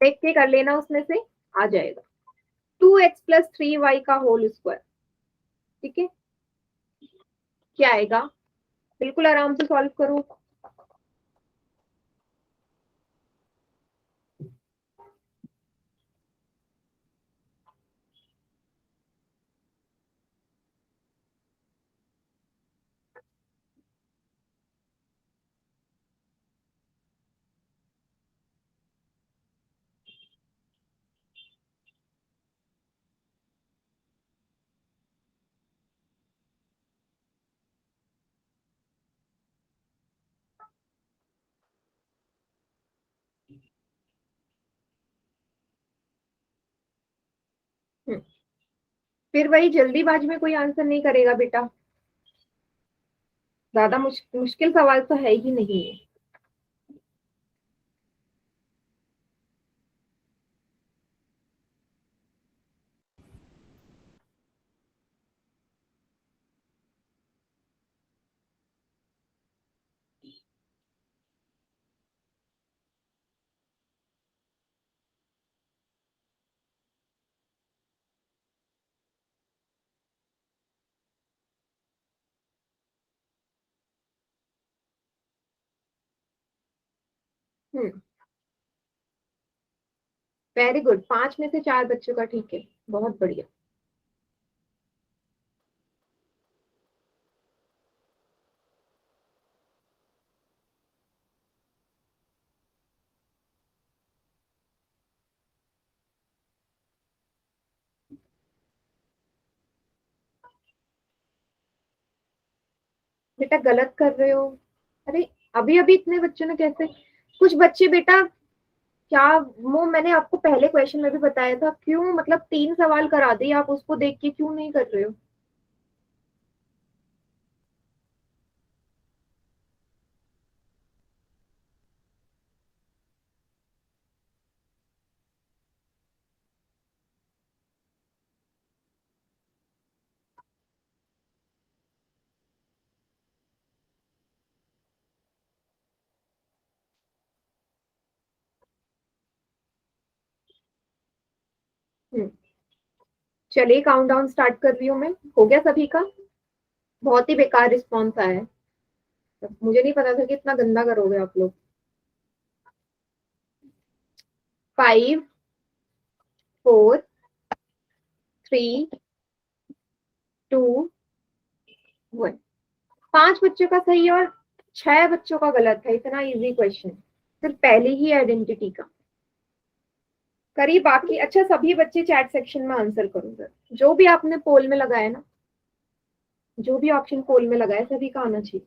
देख के कर लेना, उसमें से आ जाएगा 2x+3y का होल स्क्वायर। ठीक है, क्या आएगा, बिल्कुल आराम से सॉल्व करो। फिर वही जल्दीबाजी में कोई आंसर नहीं करेगा बेटा, ज्यादा मुश्किल सवाल तो है ही नहीं है। हम्म, वेरी गुड, 5 में से 4 बच्चों का ठीक है, बहुत बढ़िया। बेटा गलत कर रहे हो, अरे अभी अभी इतने बच्चों ने कैसे, कुछ बच्चे बेटा, क्या वो मैंने आपको पहले क्वेश्चन में भी बताया था, क्यों मतलब 3 सवाल करा दिए, आप उसको देख के क्यों नहीं कर रहे हो। हम्म, चलिए काउंट डाउन स्टार्ट कर रही हूँ मैं, हो गया सभी का, बहुत ही बेकार रिस्पॉन्स आया है, मुझे नहीं पता था कि इतना गंदा करोगे आप लोग। 5 4 3 2 1। 5 बच्चों का सही और 6 बच्चों का गलत है, इतना इजी क्वेश्चन, सिर्फ पहली ही आइडेंटिटी का। करिए बाकी, अच्छा सभी बच्चे चैट सेक्शन में आंसर करो सर, जो भी आपने पोल में लगाया ना, जो भी ऑप्शन पोल में लगाया सभी का आना चाहिए।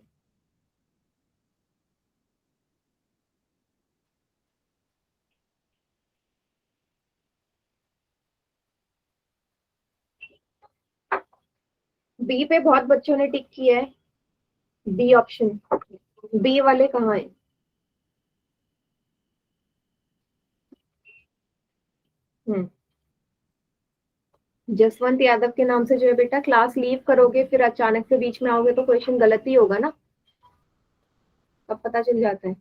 बी पे बहुत बच्चों ने टिक किया है, बी ऑप्शन, बी वाले कहाँ है। हम्म, जसवंत यादव के नाम से जो है बेटा, क्लास लीव करोगे फिर अचानक से बीच में आओगे तो क्वेश्चन गलत ही होगा ना, तब पता चल जाता है।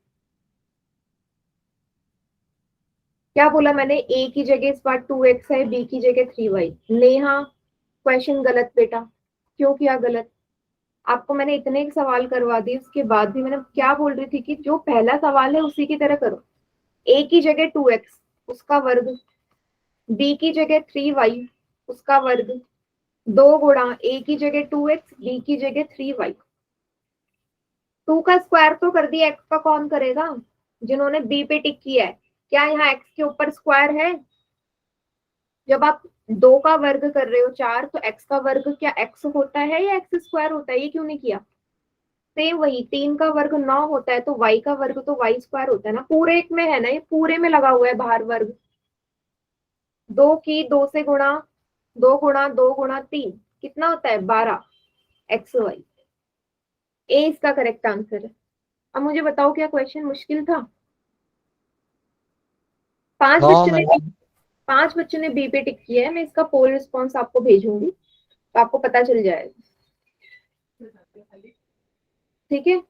क्या बोला मैंने, ए की जगह इस बार 2x है, बी की जगह 3y। नेहा क्वेश्चन गलत बेटा, क्यों किया गलत, आपको मैंने इतने सवाल करवा दिए उसके बाद भी मैंने क्या बोल रही थी कि जो पहला सवाल है उसी की तरह करो। ए की जगह 2x उसका वर्ग, बी की जगह 3y उसका वर्ग, 2 गुणा ए की जगह 2x, बी की जगह 3y। 2 का स्क्वायर तो कर दिया, एक्स का कौन करेगा, जिन्होंने बी पे टिक किया है, क्या यहाँ एक्स के ऊपर स्क्वायर है। जब आप 2 का वर्ग कर रहे हो 4, तो एक्स का वर्ग क्या एक्स होता है या एक्स स्क्वायर होता है, ये क्यों नहीं किया। सेम वही, 3 का वर्ग 9 होता है, तो y का वर्ग तो y स्क्वायर होता है ना, पूरे एक में है ना, ये पूरे में लगा हुआ है बाहर वर्ग। 2 की 2 से गुणा, 2 गुणा 2 गुणा 3 कितना होता है 12, एक्स वाई, ए इसका करेक्ट आंसर है। अब मुझे बताओ क्या क्वेश्चन मुश्किल था। पांच नो बच्चों ने मैम। 5 बच्चों ने बी पे टिक किया है, मैं इसका पोल रिस्पॉन्स आपको भेजूंगी तो आपको पता चल जाएगा। ठीक है,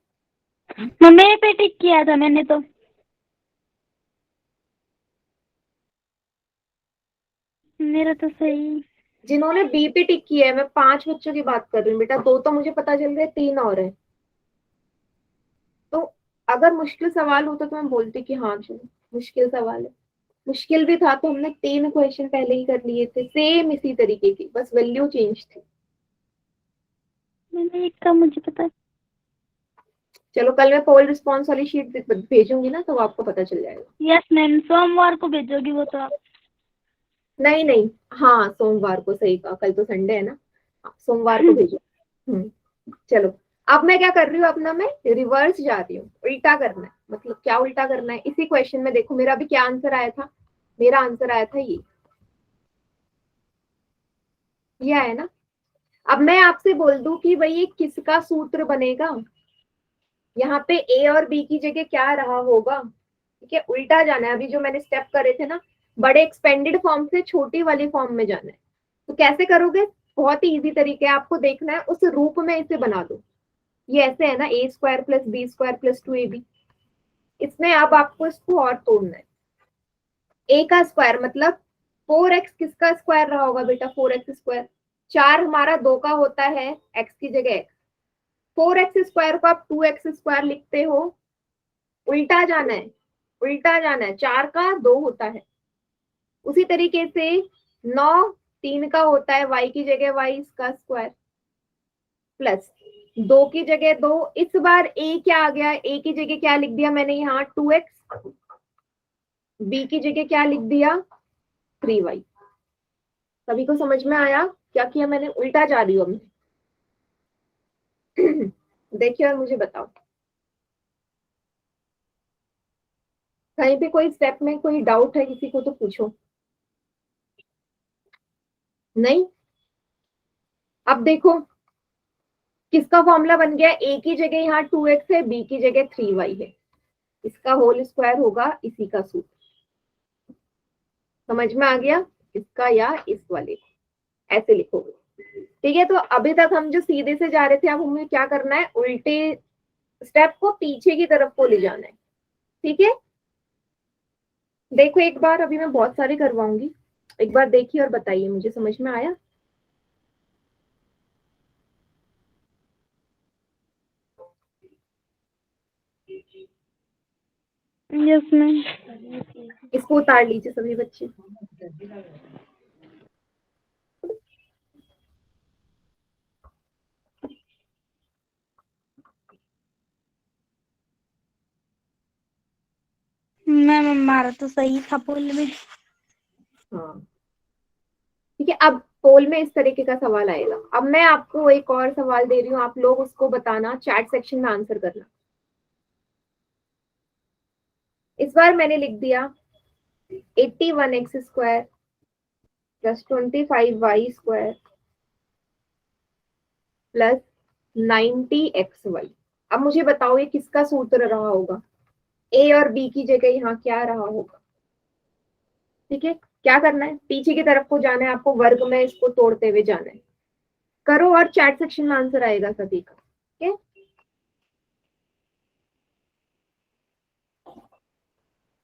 मेरे पे टिक किया था मैंने तो। मेरा तो सही। जिन्होंने बी पे टिक किया है, मैं 5 बच्चों की बात कर रही हूँ बेटा, 2 तो मुझे पता चल गए, 3 और है। तो अगर मुश्किल सवाल होता तो मैं बोलती कि हाँ चलो मुश्किल सवाल है। मुश्किल भी था तो हमने 3 क्वेश्चन पहले ही कर लिए थे, सेम इसी तरीके की, बस वैल्यू चेंज थी। मैंने एक का मुझे पता। चलो कल मैं पोल रिस्पॉन्स वाली शीट भेजूंगी ना, तो आपको पता चल जाएगा। यस मैम, सोमवार को भेजोगी वो तो आप। नहीं नहीं, हाँ सोमवार को, सही कहा, कल तो संडे है ना। हाँ, सोमवार को भेजो। चलो, अब मैं क्या कर रही हूँ, अपना मैं रिवर्स जा रही हूँ, उल्टा करना है। मतलब क्या उल्टा करना है, इसी क्वेश्चन में देखो मेरा अभी क्या आंसर आया था। मेरा आंसर आया था ये आया ना। अब मैं आपसे बोल दूं कि भाई ये किसका सूत्र बनेगा, यहाँ पे ए और बी की जगह क्या रहा होगा। ठीक है, उल्टा जाना है। अभी जो मैंने स्टेप करे थे ना, बड़े एक्सपेंडेड फॉर्म से छोटी वाली फॉर्म में जाना है। तो कैसे करोगे, बहुत ही इजी तरीके है, आपको देखना है उस रूप में इसे बना दो। ये ऐसे है ना, A square plus B square plus 2ab। इसमें अब आपको इसको और तोड़ना है। ए का स्क्वायर मतलब 4x किसका स्क्वायर रहा होगा बेटा, 4x स्क्वायर। 4 हमारा 2 का होता है, x की जगह x। 4x स्क्वायर को आप 2x स्क्वायर लिखते हो। उल्टा जाना है, उल्टा जाना है, 4 का 2 होता है। उसी तरीके से 9 3 का होता है, y की जगह y इसका स्क्वायर प्लस 2 की जगह 2। इस बार a क्या आ गया, a की जगह क्या लिख दिया मैंने यहाँ 2x, b की जगह क्या लिख दिया 3y। सभी को समझ में आया क्या किया मैंने, उल्टा जा रही हूँ अब मैं। देखिए और मुझे बताओ, कहीं पे कोई स्टेप में कोई डाउट है किसी को तो पूछो। नहीं, अब देखो किसका फॉर्मूला बन गया, ए की जगह यहाँ 2x है, बी की जगह 3y है। इसका होल स्क्वायर होगा इसी का सूत्र। समझ में आ गया, इसका या इस वाले को ऐसे लिखोगे। ठीक है, तो अभी तक हम जो सीधे से जा रहे थे, अब हमें क्या करना है, उल्टे स्टेप को पीछे की तरफ को ले जाना है। ठीक है, देखो एक बार, अभी मैं बहुत सारे करवाऊंगी, एक बार देखिए और बताइए मुझे समझ में आया। Yes ma'am. इसको उतार लीजिए सभी बच्चे। मैम हमारा तो सही था पोल में। हाँ ठीक है, अब पोल में इस तरीके का सवाल आएगा। अब मैं आपको एक और सवाल दे रही हूँ, आप लोग उसको बताना, चैट सेक्शन में आंसर करना। इस बार मैंने लिख दिया 81x square plus 25y square plus 90xy। अब मुझे बताओ ये किसका सूत्र रहा होगा, ए और बी की जगह यहाँ क्या रहा होगा। ठीक है, क्या करना है, पीछे की तरफ को जाना है आपको, वर्ग में इसको तोड़ते हुए जाना है। करो और चैट सेक्शन में आंसर आएगा सभी का। ठीक है,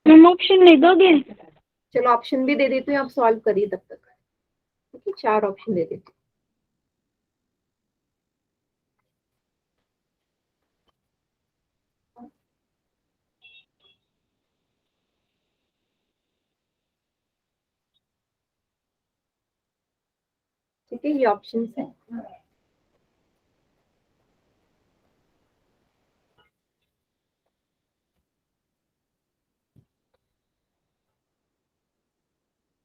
मैम ऑप्शन ले दोगे? चलो ऑप्शन भी दे देती हूँ, आप सॉल्व करिए तब तक। ठीक है, 4 ऑप्शन दे देती हूँ। ठीक है, ये ऑप्शन है।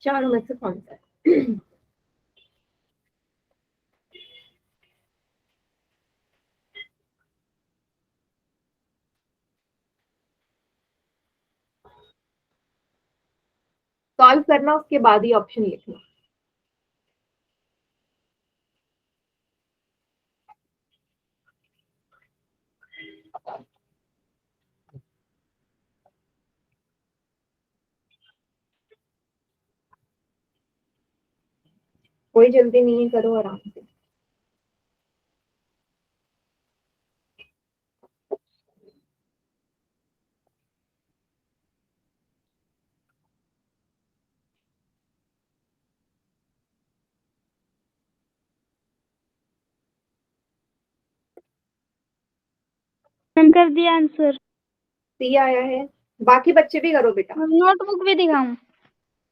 चारों में से कौन सा है। सॉल्व करना, उसके बाद ही ऑप्शन लिखना। कोई जल्दी नहीं है, करो आराम से। मैम कर दिया आंसर। सी आया है। बाकी बच्चे भी करो बेटा। नोटबुक भी दिखाऊं?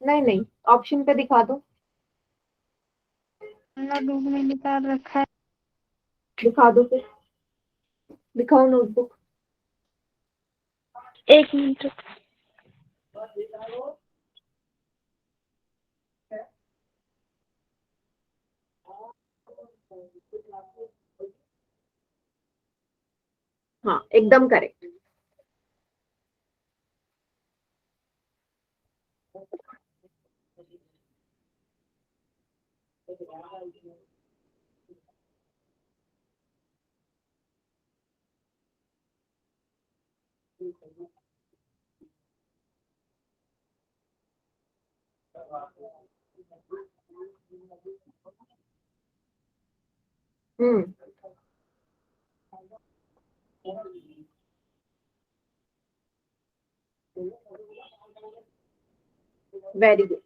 नहीं नहीं, ऑप्शन पे दिखा दो। नोटबुक में निकाल रखा है। दिखा दो फिर, दिखाओ नोटबुक। एक मिनट। हाँ एकदम करेक्ट। हम्म, वेरी गुड।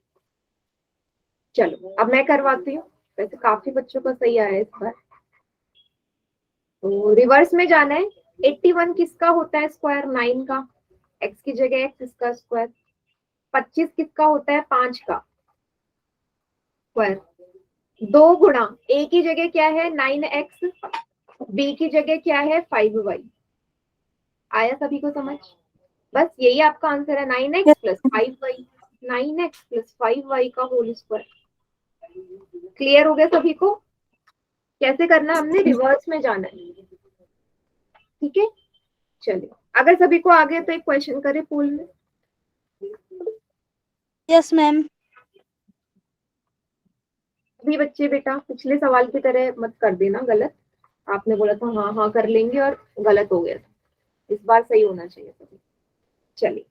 चलो अब मैं करवाती हूँ। वैसे काफी बच्चों का सही आया है इस बार। तो रिवर्स में जाना है। 81 किसका होता है स्क्वायर? 9 का। एक्स की जगह एक्स, इसका स्क्वायर। 25 किसका होता है? 5 का स्क्वायर। 2 गुणा ए की जगह क्या है? 9x। बी की जगह क्या है? 5y। आया सभी को समझ? बस यही आपका आंसर है, 9x plus 5y। 9x plus 5y का होल स्क्वायर। क्लियर हो गया सभी को? कैसे करना है? हमने रिवर्स में जाना है। ठीक है, चलिए। अगर सभी को आ गया तो एक क्वेश्चन करें पूल में। Yes ma'am. सभी बच्चे बेटा पिछले सवाल की तरह मत कर देना गलत। आपने बोला था हाँ हाँ कर लेंगे और गलत हो गया था। इस बार सही होना चाहिए सभी। चलिए,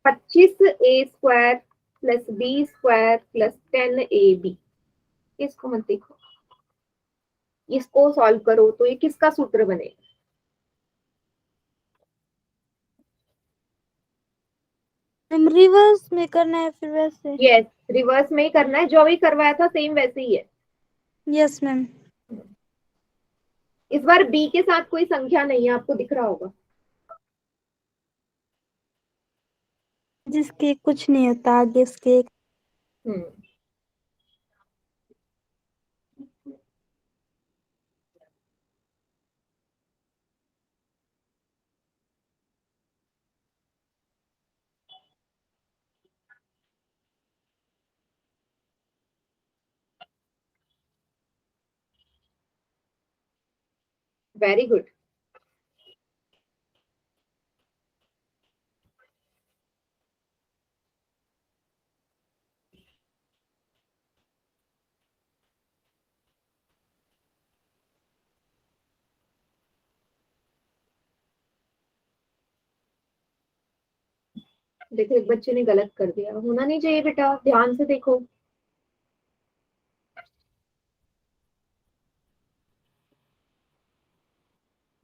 25a² plus b² plus 10ab। इसको मत देखो, इसको सॉल्व करो तो ये किसका सूत्र बनेगा? मैम रिवर्स में करना है फिर वैसे? यस, रिवर्स में ही करना है। जो भी करवाया था सेम वैसे ही है। Yes ma'am. इस बार बी के साथ कोई संख्या नहीं है, आपको दिख रहा होगा। जिसके कुछ नहीं होता आगे इसके। हम्म, वेरी गुड। देखो एक बच्चे ने गलत कर दिया, होना नहीं चाहिए बेटा, ध्यान से देखो।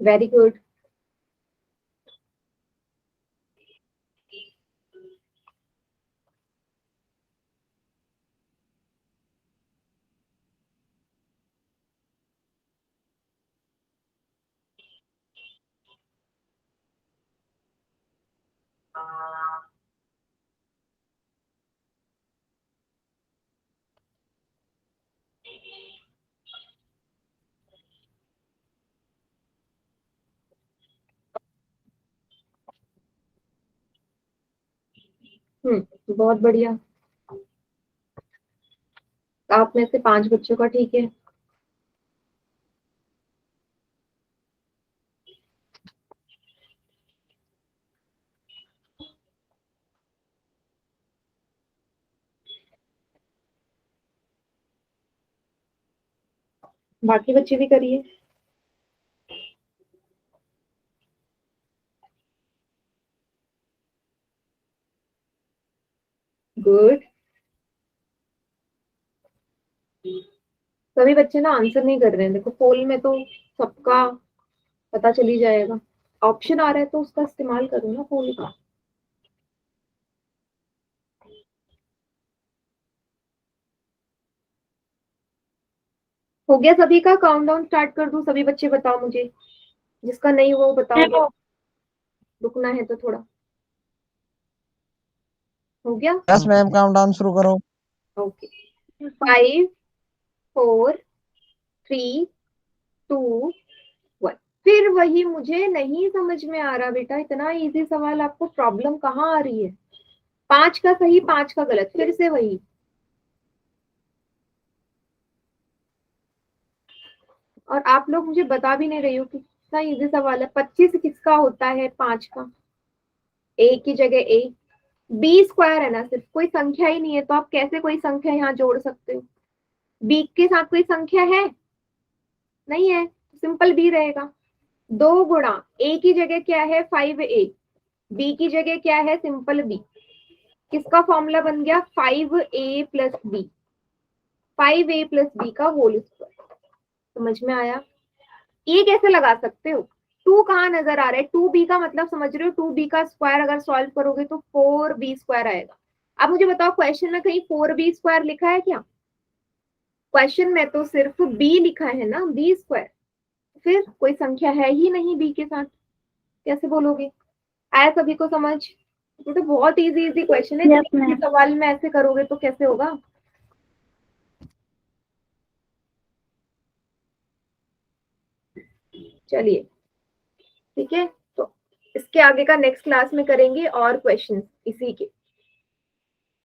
Very good. बहुत बढ़िया। आप में से 5 बच्चों का ठीक है। बाकी बच्चे भी करिए। गुड। सभी बच्चे ना आंसर नहीं कर रहे हैं। देखो पोल में तो सबका पता चली जाएगा। ऑप्शन आ रहा है तो उसका इस्तेमाल करो ना पोल का। हो गया सभी का? काउंटडाउन स्टार्ट कर दूं? सभी बच्चे बताओ मुझे, जिसका नहीं हुआ वो बताओ, रुकना है तो थोड़ा। हो गया? यस मैम, काउंटडाउन शुरू करो। ओके, 5 4 3 2 1। फिर वही, मुझे नहीं समझ में आ रहा बेटा, इतना इजी सवाल आपको प्रॉब्लम कहाँ आ रही है? 5 का सही 5 का गलत, फिर से वही। और आप लोग मुझे बता भी नहीं रही हो कि कितना इजी सवाल है। 25 किसका होता है? 5 का। ए की जगह ए, बी स्क्वायर है ना, सिर्फ कोई संख्या ही नहीं है, तो आप कैसे कोई संख्या यहाँ जोड़ सकते हो? बी के साथ कोई संख्या है? नहीं है, सिंपल बी रहेगा। 2 गुणा ए की जगह क्या है? 5a, बी की जगह क्या है? Simple B. किसका फॉर्मूला बन गया? 5a plus B, 5a plus B का होल स्क्वायर। समझ में आया? ये कैसे लगा सकते हो? 2 कहाँ नजर आ रहा है? 2b का मतलब समझ रहे हो? 2b का स्क्वायर अगर सॉल्व करोगे तो 4b स्क्वायर आएगा। अब मुझे बताओ, क्वेश्चन में कहीं 4b स्क्वायर लिखा है क्या? क्वेश्चन में तो सिर्फ b लिखा है ना, b स्क्वायर। फिर कोई संख्या है ही नहीं b के साथ, कैसे बोलोगे? आया सभी को समझ? तो बहुत इजी इजी क्वेश्चन है, Yes, इतने ma'am. सवाल में ऐसे करोगे तो कैसे होगा? चलिए, ठीक है, तो इसके आगे का नेक्स्ट क्लास में करेंगे और क्वेश्चन इसी के।